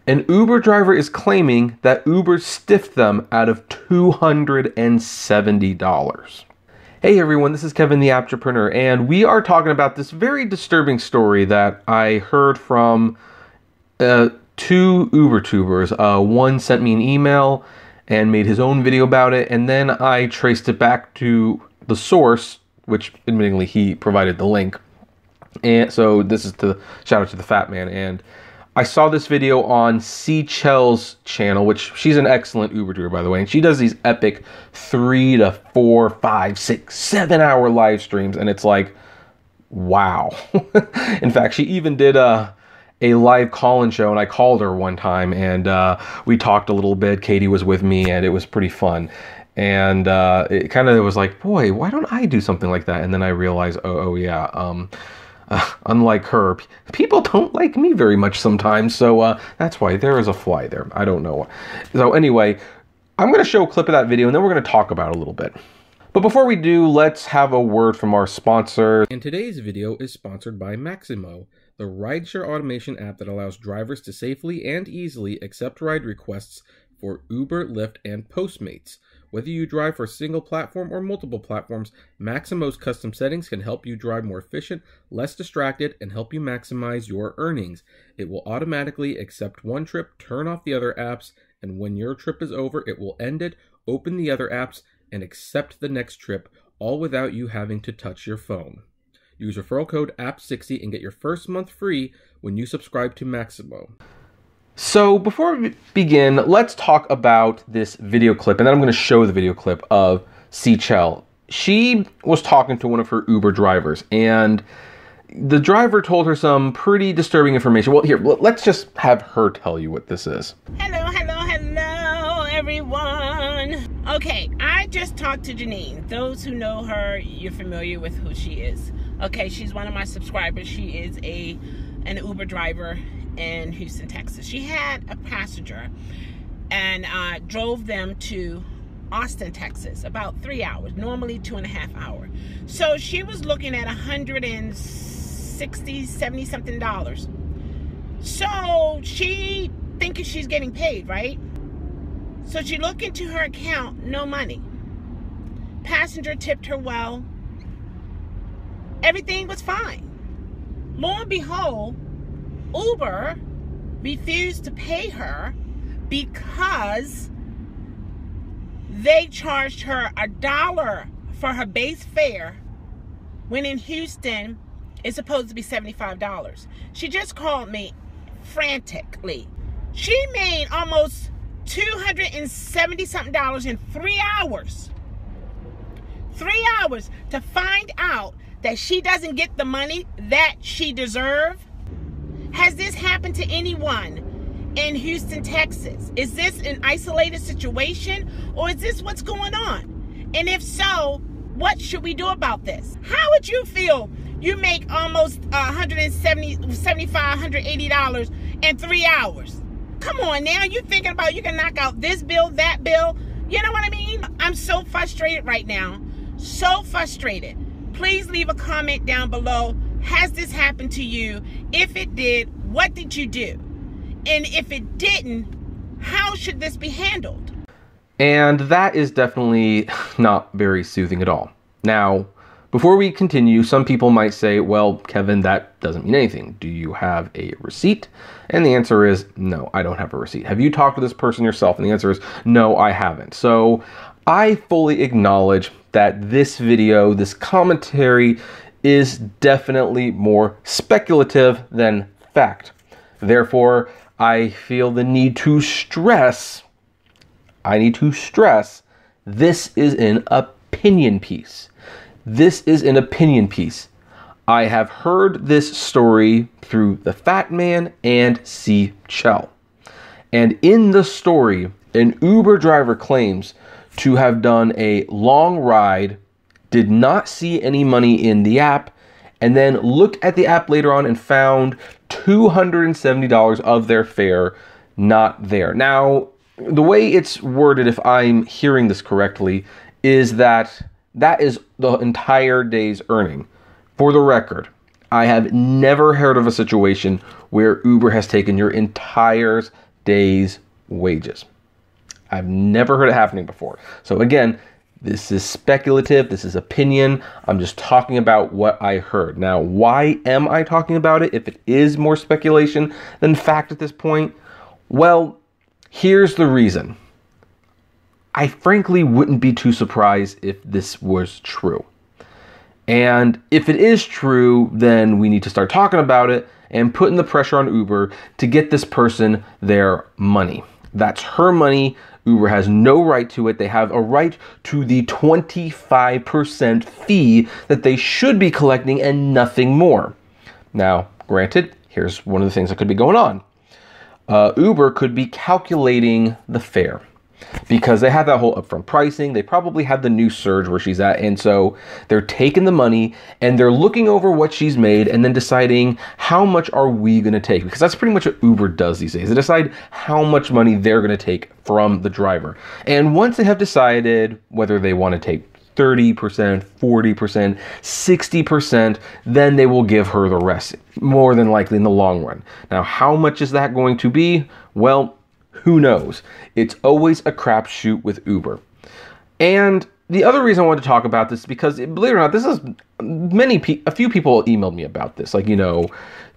An Uber driver is claiming that Uber stiffed them out of $270. Hey everyone, this is Kevin the Apptrepreneur, and we are talking about this very disturbing story that I heard from two Uber tubers. One sent me an email and made his own video about it, and then I traced it back to the source, which admittingly he provided the link. And so this is the shout out to the Fat Man. And I saw this video on Chel's channel, which she's an excellent Uber tuber, by the way, and she does these epic 3 to 4, 5, 6, 7 hour live streams, and it's like, wow. In fact, she even did a live call-in show, and I called her one time, and we talked a little bit. Katie was with me, and it was pretty fun. And it kind of was like, boy, why don't I do something like that? And then I realized, oh yeah, unlike her, people don't like me very much sometimes, so that's why there is a fly there. I don't know. So anyway, I'm going to show a clip of that video, and then we're going to talk about it a little bit. But before we do, let's have a word from our sponsor. And today's video is sponsored by Maximo, the rideshare automation app that allows drivers to safely and easily accept ride requests for Uber, Lyft, and Postmates. Whether you drive for a single platform or multiple platforms, Maximo's custom settings can help you drive more efficient, less distracted, and help you maximize your earnings. It will automatically accept one trip, turn off the other apps, and when your trip is over, it will end it, open the other apps, and accept the next trip, all without you having to touch your phone. Use referral code APP60 and get your first month free when you subscribe to Maximo. So before we begin, let's talk about this video clip, and then I'm going to show the video clip of Chel. She was talking to one of her Uber drivers, and the driver told her some pretty disturbing information. Well, here, let's just have her tell you what this is. Hello, everyone. Okay, I just talked to Janine. Those who know her, you're familiar with who she is. Okay, she's one of my subscribers. She is an Uber driver in Houston, Texas. She had a passenger and drove them to Austin, Texas, about 3 hours, normally 2.5 hours. So she was looking at $160, $70 something. So she thinking she's getting paid, right? So she looked into her account, no money. Passenger tipped her well. Everything was fine. Lo and behold, Uber refused to pay her because they charged her $1 for her base fare when in Houston it's supposed to be $75. She just called me frantically. She made almost $270 something in 3 hours. 3 hours to find out that she doesn't get the money that she deserves. Has this happened to anyone in Houston, Texas? Is this an isolated situation, or is this what's going on? And if so, what should we do about this? How would you feel? You make almost $175, $180 in 3 hours. Come on now, you're thinking about you can knock out this bill, that bill. You know what I mean? I'm so frustrated right now. So frustrated. Please leave a comment down below. Has this happened to you? If it did, what did you do? And if it didn't, how should this be handled? And that is definitely not very soothing at all. Now, before we continue, some people might say, well, Kevin, that doesn't mean anything. Do you have a receipt? And the answer is, no, I don't have a receipt. Have you talked to this person yourself? And the answer is, no, I haven't. So I fully acknowledge that this video, this commentary, is definitely more speculative than fact. Therefore, I feel the need to stress, this is an opinion piece. This is an opinion piece. I have heard this story through the Fat Man and Chel. And in the story, an Uber driver claims to have done a long ride, did not see any money in the app, and then looked at the app later on and found $270 of their fare not there. Now, the way it's worded, if I'm hearing this correctly, is that is the entire day's earning. For the record, I have never heard of a situation where Uber has taken your entire day's wages. I've never heard it happening before. So again, this is speculative. This is opinion. I'm just talking about what I heard. Now, why am I talking about it if it is more speculation than fact at this point? Well, here's the reason. I frankly wouldn't be too surprised if this was true. And if it is true, then we need to start talking about it and putting the pressure on Uber to get this person their money. That's her money. Uber has no right to it. They have a right to the 25% fee that they should be collecting and nothing more. Now, granted, here's one of the things that could be going on. Uber could be calculating the fare because they have that whole upfront pricing. They probably have the new surge where she's at. And so they're taking the money and they're looking over what she's made and then deciding how much are we going to take? Because that's pretty much what Uber does these days. They decide how much money they're going to take from the driver. And once they have decided whether they want to take 30%, 40%, 60%, then they will give her the rest, more than likely in the long run. Now, how much is that going to be? Well, who knows? It's always a crapshoot with Uber. And the other reason I wanted to talk about this is because, believe it or not, this is a few people emailed me about this. Like,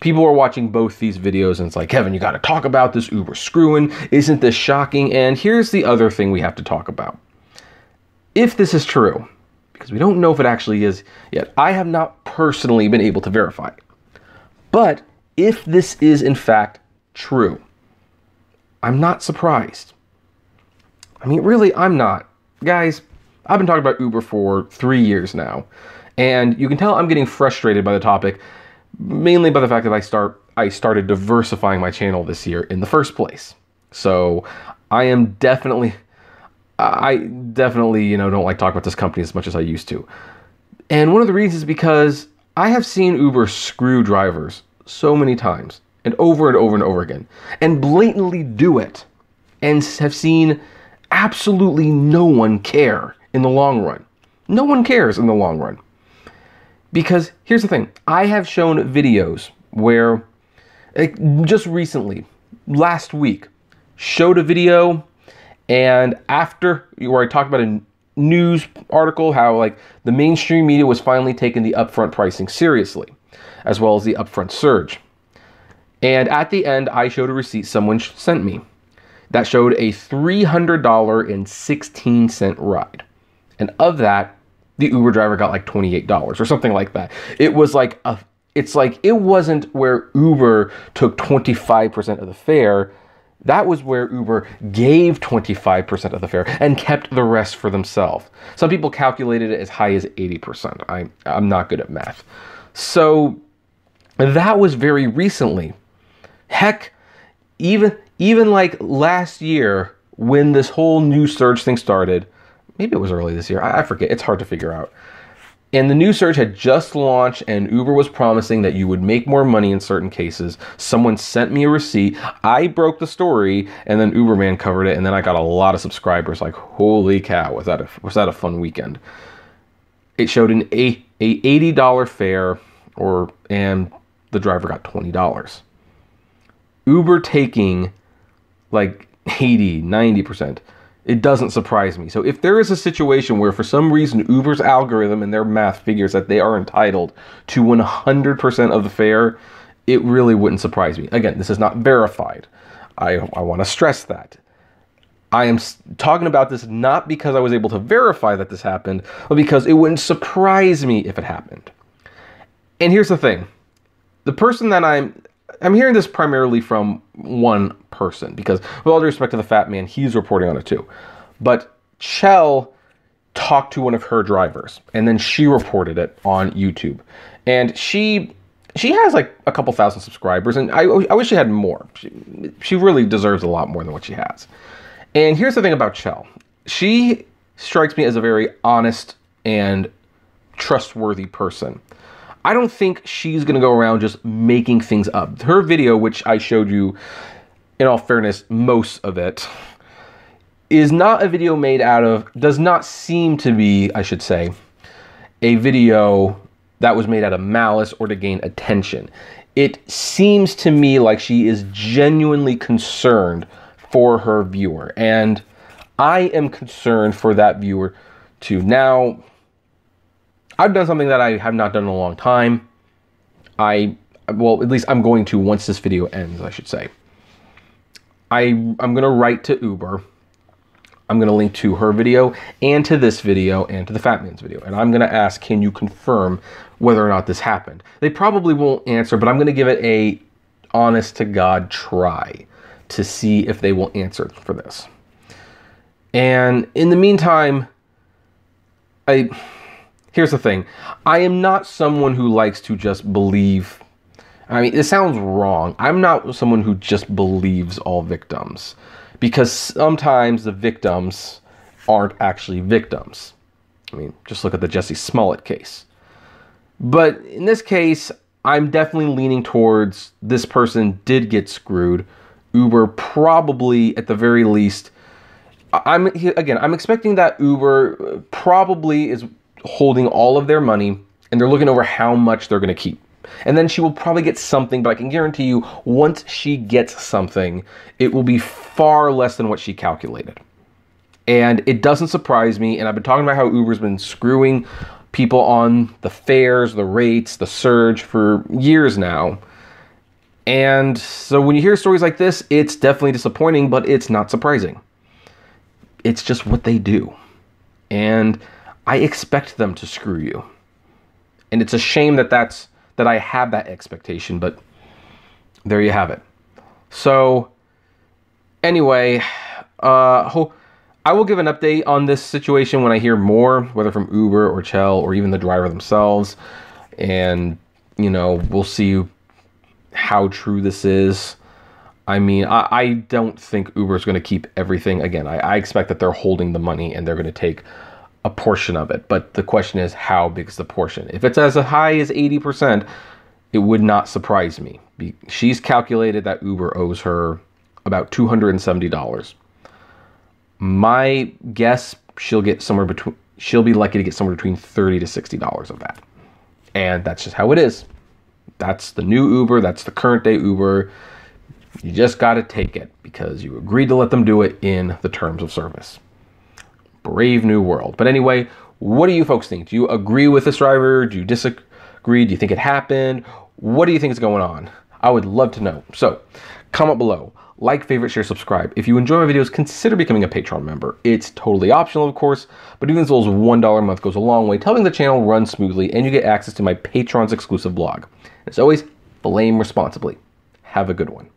people are watching both these videos and it's like, Kevin, you got to talk about this Uber screwing. Isn't this shocking? And here's the other thing we have to talk about. If this is true, because we don't know if it actually is yet, I have not personally been able to verify it. But if this is in fact true, I'm not surprised. I mean, really, I'm not. Guys, I've been talking about Uber for 3 years now, and you can tell I'm getting frustrated by the topic, mainly by the fact that I started diversifying my channel this year in the first place. So I definitely, don't like talking about this company as much as I used to. And one of the reasons is because I have seen Uber screw drivers so many times and over and over and over again and blatantly do it and have seen absolutely no one care in the long run. No one cares in the long run. Because here's the thing. I have shown videos where, just recently, last week, showed a video and where I talked about a news article, how the mainstream media was finally taking the upfront pricing seriously, as well as the upfront surge. And at the end, I showed a receipt someone sent me that showed a $300.16 ride. And of that, the Uber driver got like $28 or something like that. It was it wasn't where Uber took 25% of the fare. That was where Uber gave 25% of the fare and kept the rest for themselves. Some people calculated it as high as 80%. I'm not good at math. So that was very recently. Heck, even like last year when this whole new surge thing started, maybe it was early this year, I forget, it's hard to figure out. And the new surge had just launched and Uber was promising that you would make more money in certain cases. Someone sent me a receipt, I broke the story, and then Uberman covered it, and then I got a lot of subscribers. Like, holy cow, was that a fun weekend. It showed an $80 fare, and the driver got $20. Uber taking like 80, 90%, it doesn't surprise me. So if there is a situation where for some reason Uber's algorithm and their math figures that they are entitled to 100% of the fare, it really wouldn't surprise me. Again, this is not verified. I want to stress that. I am talking about this not because I was able to verify that this happened, but because it wouldn't surprise me if it happened. And here's the thing. The person that I'm hearing this primarily from one person because, with all due respect to the fat man, he's reporting on it too. But Chell talked to one of her drivers, and then she reported it on YouTube. And she has like a couple thousand subscribers, and I wish she had more. She really deserves a lot more than what she has. And here's the thing about Chell. She strikes me as a very honest and trustworthy person. I don't think she's going to go around just making things up. Her video, which I showed you, in all fairness, most of it, is not a video does not seem to be, I should say, a video that was made out of malice or to gain attention. It seems to me like she is genuinely concerned for her viewer. And I am concerned for that viewer too. Now, I've done something that I have not done in a long time. Well, at least I'm going to once this video ends, I should say. I'm going to write to Uber. I'm going to link to her video and to this video and to the Fat Man's video. And I'm going to ask, can you confirm whether or not this happened? They probably won't answer, but I'm going to give it a honest to God try to see if they will answer for this. And in the meantime, here's the thing. I am not someone who likes to just believe. I mean, it sounds wrong. I'm not someone who just believes all victims, because sometimes the victims aren't actually victims. I mean, just look at the Jussie Smollett case. But in this case, I'm definitely leaning towards this person did get screwed. Uber probably, at the very least, I'm expecting that Uber probably is holding all of their money, and they're looking over how much they're going to keep. And then she will probably get something, but I can guarantee you, once she gets something, it will be far less than what she calculated. And it doesn't surprise me, and I've been talking about how Uber's been screwing people on the fares, the rates, the surge for years now. And so when you hear stories like this, it's definitely disappointing, but it's not surprising. It's just what they do. And I expect them to screw you. And it's a shame that I have that expectation, but there you have it. So anyway, I will give an update on this situation when I hear more, whether from Uber or Chell or even the driver themselves. And, we'll see how true this is. I mean, I don't think Uber's going to keep everything. Again, I expect that they're holding the money and they're going to take a portion of it. But the question is, how big is the portion? If it's as high as 80%, it would not surprise me. She's calculated that Uber owes her about $270. My guess, she'll be lucky to get somewhere between $30 to $60 of that. And that's just how it is. That's the new Uber. That's the current day Uber. You just got to take it because you agreed to let them do it in the terms of service. Brave new world. But anyway, what do you folks think? Do you agree with this driver? Do you disagree? Do you think it happened? What do you think is going on? I would love to know. So comment below. Like, favorite, share, subscribe. If you enjoy my videos, consider becoming a Patreon member. It's totally optional, of course, but even as little as $1 a month goes a long way to helping the channel run smoothly, and you get access to my Patreon's exclusive blog. As always, blame responsibly. Have a good one.